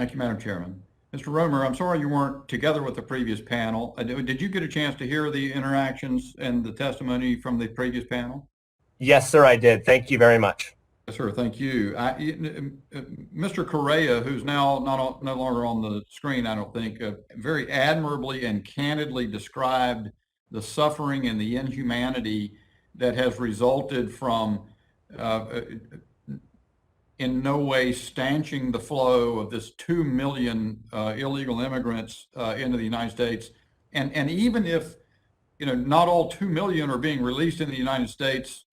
Thank you, Madam Chairman. Mr. Romer, I'm sorry you weren't together with the previous panel. Did you get a chance to hear the interactions and the testimony from the previous panel? Yes, sir, I did. Thank you very much. Yes, sir. Thank you. Mr. Correa, who's now no longer on the screen, I don't think, very admirably and candidly described the suffering and the inhumanity that has resulted from in no way stanching the flow of this 2 million illegal immigrants into the United States. And even if, not all 2 million are being released in the United States,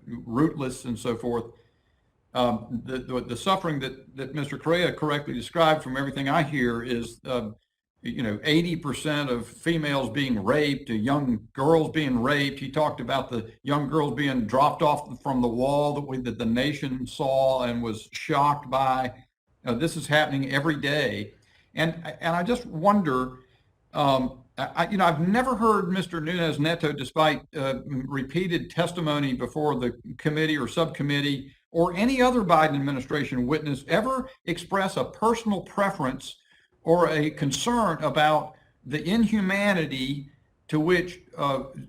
rootless and so forth, the suffering that Mr. Correa correctly described from everything I hear is 80% of females being raped, young girls being raped. He talked about the young girls being dropped off from the wall that the nation saw and was shocked by. This is happening every day. And I just wonder, I've never heard Mr. Nunez Neto, despite repeated testimony before the committee or subcommittee or any other Biden administration witness, ever express a personal preference or a concern about the inhumanity to which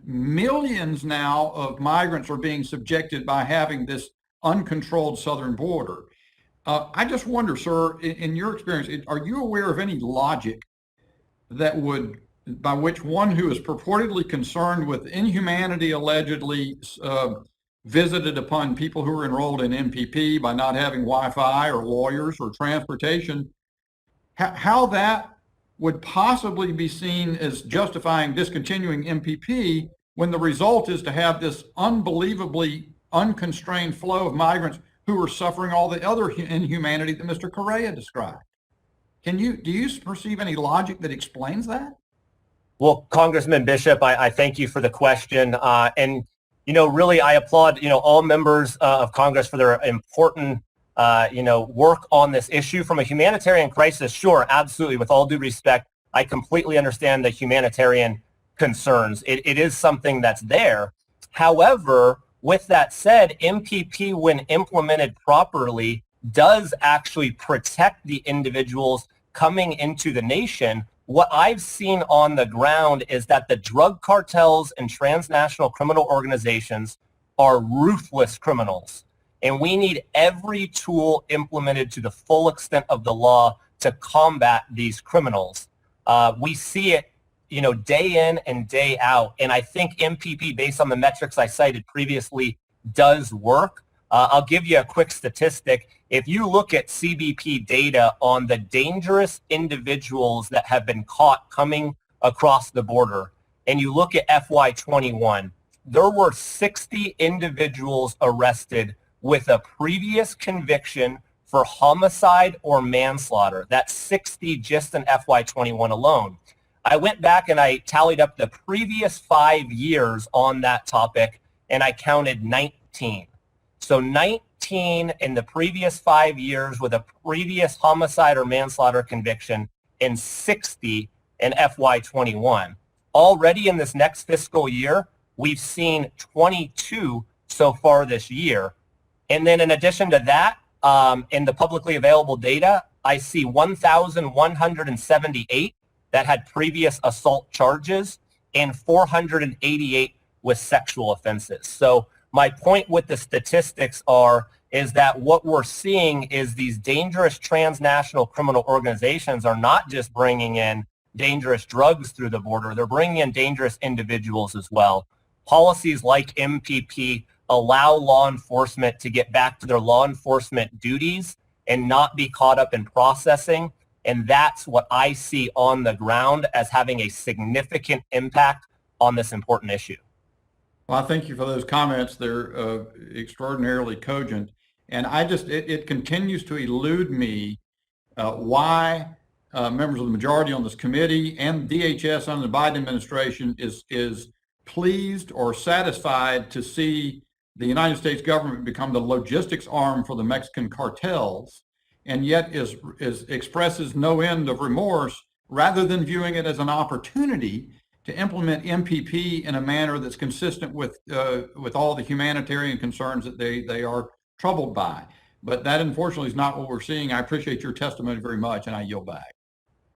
millions now of migrants are being subjected by having this uncontrolled southern border. I just wonder, sir, in your experience, are you aware of any logic by which one who is purportedly concerned with inhumanity allegedly visited upon people who are enrolled in MPP by not having Wi-Fi or lawyers or transportation, how that would possibly be seen as justifying discontinuing MPP when the result is to have this unbelievably unconstrained flow of migrants who are suffering all the other inhumanity that Mr. Correa described? Do you perceive any logic that explains that? Well, Congressman Bishop, I thank you for the question. And really, I applaud, all members of Congress for their important work on this issue. From a humanitarian crisis, sure, absolutely, with all due respect, I completely understand the humanitarian concerns. It is something that's there. However, with that said, MPP, when implemented properly, does actually protect the individuals coming into the nation. What I've seen on the ground is that the drug cartels and transnational criminal organizations are ruthless criminals. And we need every tool implemented to the full extent of the law to combat these criminals. We see it, day in and day out. And I think MPP, based on the metrics I cited previously, does work. I'll give you a quick statistic. If you look at CBP data on the dangerous individuals that have been caught coming across the border, and you look at FY21, there were 60 individuals arrested with a previous conviction for homicide or manslaughter. That's 60 just in FY21 alone. I went back and I tallied up the previous 5 years on that topic, and I counted 19. So 19 in the previous 5 years with a previous homicide or manslaughter conviction, and 60 in FY21. Already in this next fiscal year, we've seen 22 so far this year. And then in addition to that, in the publicly available data, I see 1,178 that had previous assault charges and 488 with sexual offenses. So my point with the statistics is that what we're seeing is these dangerous transnational criminal organizations are not just bringing in dangerous drugs through the border, they're bringing in dangerous individuals as well. Policies like MPP allow law enforcement to get back to their law enforcement duties and not be caught up in processing. And that's what I see on the ground as having a significant impact on this important issue. Well, I thank you for those comments. They're extraordinarily cogent. And it continues to elude me why members of the majority on this committee and DHS under the Biden administration is pleased or satisfied to see the United States government become the logistics arm for the Mexican cartels, and yet expresses no end of remorse rather than viewing it as an opportunity to implement MPP in a manner that's consistent with all the humanitarian concerns that they are troubled by. But that unfortunately is not what we're seeing. I appreciate your testimony very much, and I yield back.